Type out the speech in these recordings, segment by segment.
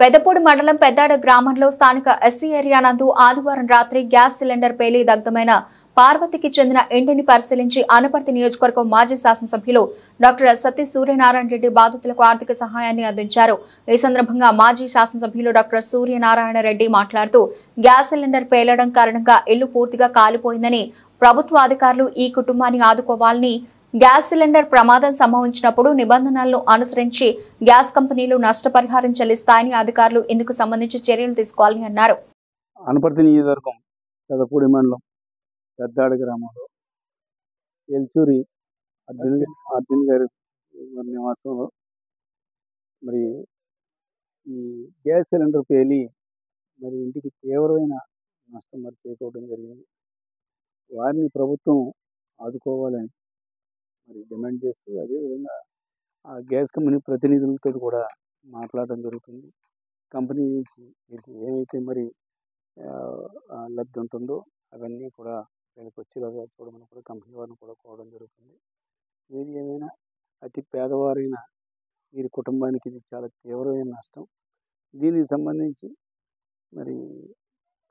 పెదపూడి మండలం పెద్దాడ గ్రామంలో స్థానిక ఎస్సీ ఏరియా నందు ఆదివారం రాత్రి గ్యాస్ సిలిండర్ పేలి దగ్ధమైన పార్వతికి చెందిన ఇంటిని పరిశీలించి అనపర్తి నియోజకవర్గం మాజీ శాసనసభ్యులు డాక్టర్ సత్తి సూర్యనారాయణ రెడ్డి బాధితులకు ఆర్థిక సహాయాన్ని అందించారు. ఈ సందర్భంగా మాజీ శాసనసభ్యులు డాక్టర్ సూర్యనారాయణ రెడ్డి మాట్లాడుతూ గ్యాస్ సిలిండర్ పేలడం కారణంగా ఇల్లు పూర్తిగా కాలిపోయిందని, ప్రభుత్వ అధికారులు ఈ కుటుంబాన్ని ఆదుకోవాలని, గ్యాస్ సిలిండర్ ప్రమాదం సంభవించినప్పుడు నిబంధనలను అనుసరించి గ్యాస్ కంపెనీలు నష్టపరిహారం చెల్లిస్తాయని, అధికారులు ఇందుకు సంబంధించి చర్యలు తీసుకోవాలని అన్నారు. అనపర్తి నియోజకవర్గం పెదపూడి మండలం పెద్దాడ గ్రామంలో ఎల్చూరి అర్జున్ గారి నివాసంలో మరి ఈ గ్యాస్ సిలిండర్ పేలి మరి ఇంటికి తీవ్రమైన నష్టం మరి చేకూరడం జరిగింది. వారిని ప్రభుత్వం ఆదుకోవాలని మరి డిమాండ్ చేస్తూ, అదేవిధంగా ఆ గ్యాస్ కంపెనీ ప్రతినిధులతో కూడా మాట్లాడడం జరుగుతుంది. కంపెనీ నుంచి వీరికి ఏమైతే మరి లబ్ధి ఉంటుందో అవన్నీ కూడా వీళ్ళకి వచ్చేలాగా చూడమని కూడా కంపెనీ వారిని కూడా కోరడం జరుగుతుంది. ఏది ఏమైనా అతి పేదవారైన వీరి కుటుంబానికి ఇది చాలా తీవ్రమైన నష్టం. దీనికి సంబంధించి మరి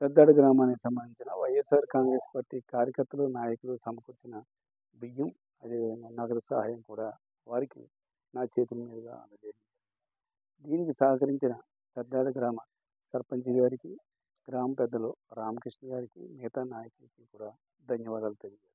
పెద్దాడ గ్రామానికి సంబంధించిన వైఎస్ఆర్ కాంగ్రెస్ పార్టీ కార్యకర్తలు, నాయకులు సమకూర్చిన బియ్యం, అదేవిధంగా నగదు సహాయం కూడా వారికి నా చేతుల మీదుగా అందజేయండి. దీనికి సహకరించిన పెద్దాడ గ్రామ సర్పంచ్ గారికి, గ్రామ పెద్దలు రామకృష్ణ గారికి, మిగతా నాయకులకి కూడా ధన్యవాదాలు తెలియజేస్తాను.